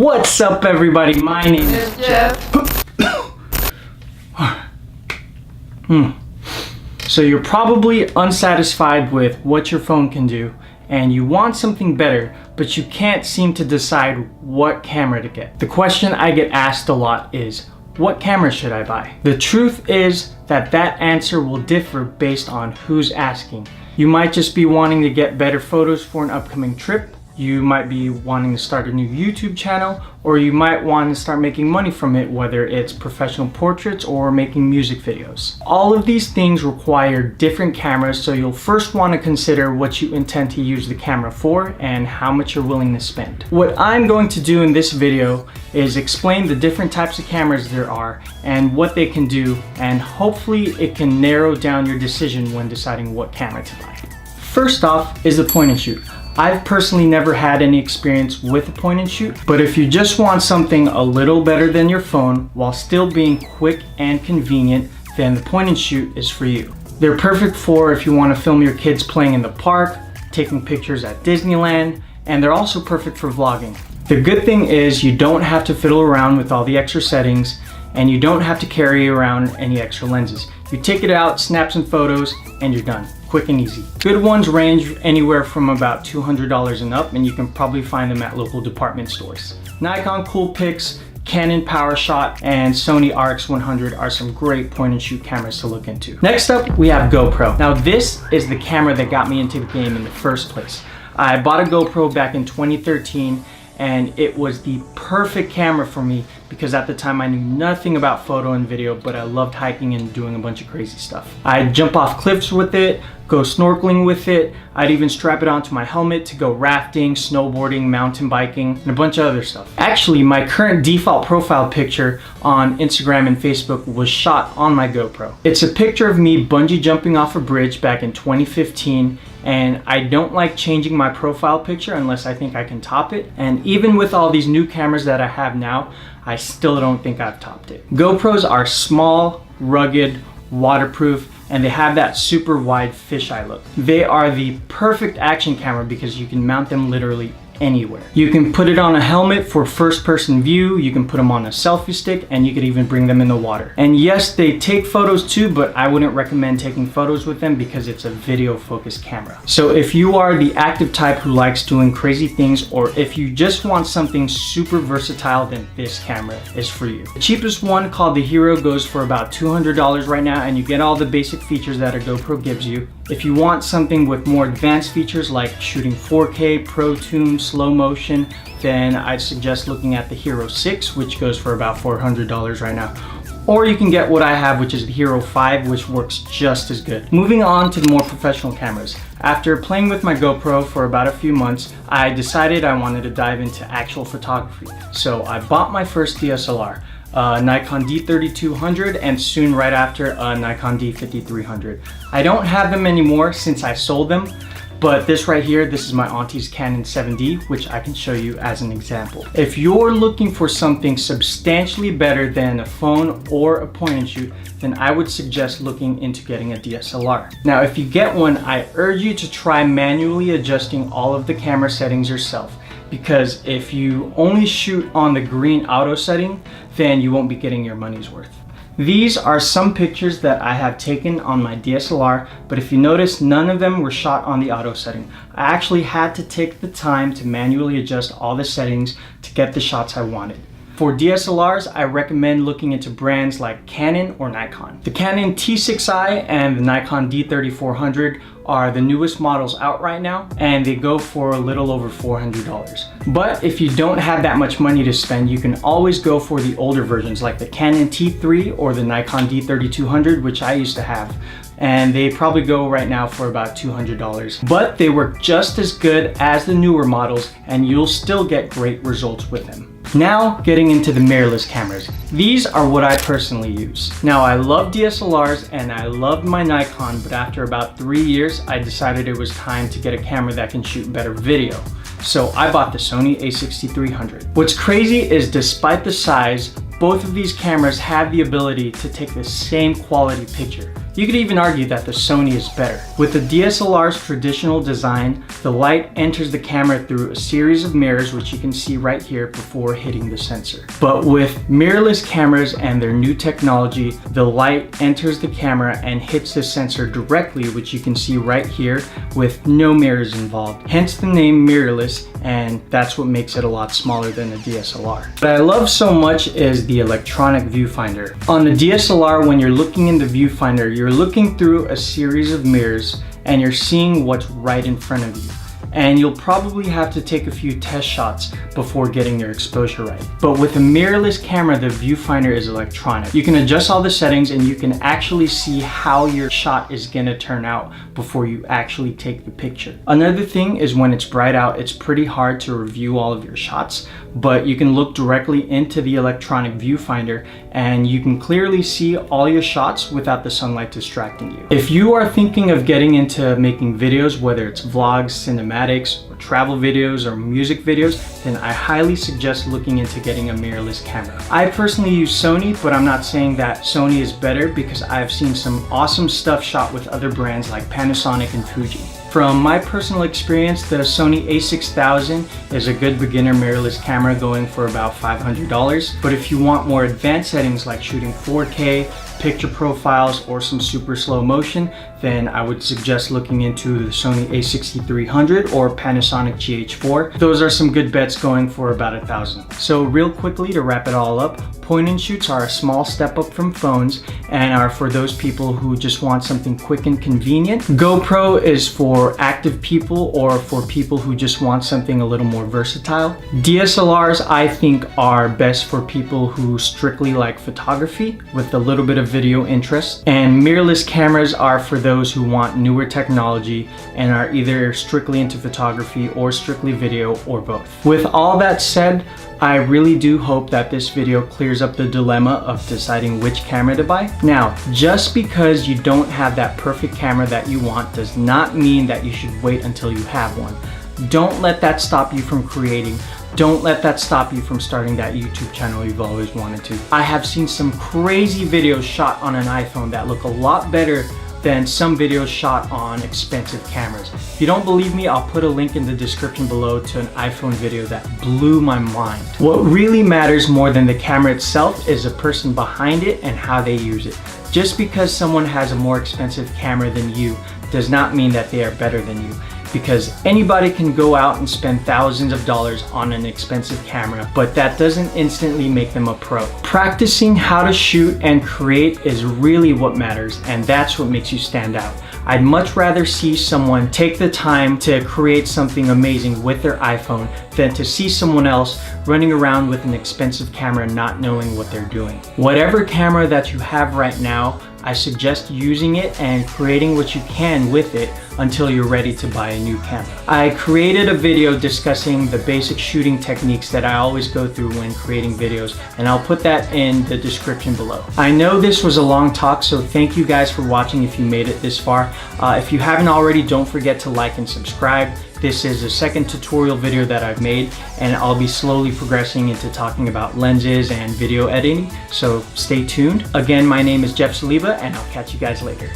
What's up, everybody? My name is Jeff. So you're probably unsatisfied with what your phone can do and you want something better, but you can't seem to decide what camera to get. The question I get asked a lot is, what camera should I buy? The truth is that answer will differ based on who's asking. You might just be wanting to get better photos for an upcoming trip. You might be wanting to start a new YouTube channel, or you might want to start making money from it, whether it's professional portraits or making music videos. All of these things require different cameras, so you'll first want to consider what you intend to use the camera for and how much you're willing to spend. What I'm going to do in this video is explain the different types of cameras there are and what they can do, and hopefully it can narrow down your decision when deciding what camera to buy. First off is the point and shoot. I've personally never had any experience with a point and shoot, but if you just want something a little better than your phone while still being quick and convenient, then the point and shoot is for you. They're perfect for if you want to film your kids playing in the park, taking pictures at Disneyland, and they're also perfect for vlogging. The good thing is you don't have to fiddle around with all the extra settings, and you don't have to carry around any extra lenses. You take it out, snap some photos, and you're done. Quick and easy. Good ones range anywhere from about $200 and up, and you can probably find them at local department stores. Nikon Coolpix, Canon PowerShot, and Sony RX100 are some great point and shoot cameras to look into. Next up, we have GoPro. Now this is the camera that got me into the game in the first place. I bought a GoPro back in 2013, and it was the perfect camera for me because at the time I knew nothing about photo and video, but I loved hiking and doing a bunch of crazy stuff. I'd jump off cliffs with it, go snorkeling with it, I'd even strap it onto my helmet to go rafting, snowboarding, mountain biking, and a bunch of other stuff. Actually, my current default profile picture on Instagram and Facebook was shot on my GoPro. It's a picture of me bungee jumping off a bridge back in 2015, and I don't like changing my profile picture unless I think I can top it. And even with all these new cameras that I have now, I still don't think I've topped it. GoPros are small, rugged, waterproof, and they have that super wide fisheye look. They are the perfect action camera because you can mount them literally anywhere. You can put it on a helmet for first-person view, you can put them on a selfie stick, and you could even bring them in the water. And yes, they take photos too, but I wouldn't recommend taking photos with them because it's a video-focused camera. So if you are the active type who likes doing crazy things, or if you just want something super versatile, then this camera is for you. The cheapest one, called the Hero, goes for about $200 right now, and you get all the basic features that a GoPro gives you. If you want something with more advanced features like shooting 4K, Pro Tune, slow motion, then I'd suggest looking at the Hero 6, which goes for about $400 right now. Or you can get what I have, which is the Hero 5, which works just as good. Moving on to the more professional cameras. After playing with my GoPro for about a few months, I decided I wanted to dive into actual photography. So I bought my first DSLR. Nikon D3200, and soon right after a Nikon D5300. I don't have them anymore since I sold them, but this right here, this is my auntie's Canon 7D, which I can show you as an example. If you're looking for something substantially better than a phone or a point and shoot, then I would suggest looking into getting a DSLR. Now, if you get one, I urge you to try manually adjusting all of the camera settings yourself, because if you only shoot on the green auto setting, then you won't be getting your money's worth. These are some pictures that I have taken on my DSLR, but if you notice, none of them were shot on the auto setting. I actually had to take the time to manually adjust all the settings to get the shots I wanted. For DSLRs, I recommend looking into brands like Canon or Nikon. The Canon T6i and the Nikon D3400 are the newest models out right now, and they go for a little over $400. But if you don't have that much money to spend, you can always go for the older versions like the Canon T3 or the Nikon D3200, which I used to have. And they probably go right now for about $200. But they work just as good as the newer models, and you'll still get great results with them. Now, getting into the mirrorless cameras. These are what I personally use. Now, I love DSLRs and I loved my Nikon, but after about 3 years, I decided it was time to get a camera that can shoot better video. So I bought the Sony a6300. What's crazy is despite the size, both of these cameras have the ability to take the same quality picture. You could even argue that the Sony is better. With the DSLR's traditional design, the light enters the camera through a series of mirrors, which you can see right here, before hitting the sensor. But with mirrorless cameras and their new technology, the light enters the camera and hits the sensor directly, which you can see right here, with no mirrors involved. Hence the name mirrorless, and that's what makes it a lot smaller than a DSLR. What I love so much is the electronic viewfinder. On the DSLR, when you're looking in the viewfinder, you're looking through a series of mirrors and you're seeing what's right in front of you. And you'll probably have to take a few test shots before getting your exposure right. But with a mirrorless camera, the viewfinder is electronic. You can adjust all the settings and you can actually see how your shot is gonna turn out before you actually take the picture. Another thing is when it's bright out, it's pretty hard to review all of your shots, but you can look directly into the electronic viewfinder and you can clearly see all your shots without the sunlight distracting you. If you are thinking of getting into making videos, whether it's vlogs, cinematics, or travel videos or music videos, then I highly suggest looking into getting a mirrorless camera. I personally use Sony, but I'm not saying that Sony is better because I've seen some awesome stuff shot with other brands like Panasonic and Fuji. From my personal experience, the Sony a6000 is a good beginner mirrorless camera going for about $500. But if you want more advanced settings like shooting 4K, picture profiles, or some super slow motion, then I would suggest looking into the Sony a6300 or Panasonic GH4. Those are some good bets going for about $1,000. So real quickly to wrap it all up, point and shoots are a small step up from phones and are for those people who just want something quick and convenient. GoPro is for active people or for people who just want something a little more versatile. DSLRs I think are best for people who strictly like photography with a little bit of video interest, and mirrorless cameras are for those who want newer technology and are either strictly into photography or strictly video or both. With all that said, I really do hope that this video clears up the dilemma of deciding which camera to buy. Now, just because you don't have that perfect camera that you want does not mean that you should wait until you have one. Don't let that stop you from creating. Don't let that stop you from starting that YouTube channel you've always wanted to. I have seen some crazy videos shot on an iPhone that look a lot better than some videos shot on expensive cameras. If you don't believe me, I'll put a link in the description below to an iPhone video that blew my mind. What really matters more than the camera itself is the person behind it and how they use it. Just because someone has a more expensive camera than you does not mean that they are better than you, because anybody can go out and spend thousands of dollars on an expensive camera, but that doesn't instantly make them a pro. Practicing how to shoot and create is really what matters, and that's what makes you stand out. I'd much rather see someone take the time to create something amazing with their iPhone than to see someone else running around with an expensive camera not knowing what they're doing. Whatever camera that you have right now, I suggest using it and creating what you can with it until you're ready to buy a new camera. I created a video discussing the basic shooting techniques that I always go through when creating videos, and I'll put that in the description below. I know this was a long talk, so thank you guys for watching if you made it this far. If you haven't already, don't forget to like and subscribe. This is the second tutorial video that I've made, and I'll be slowly progressing into talking about lenses and video editing, so stay tuned. Again, my name is Jeff Saliba, and I'll catch you guys later.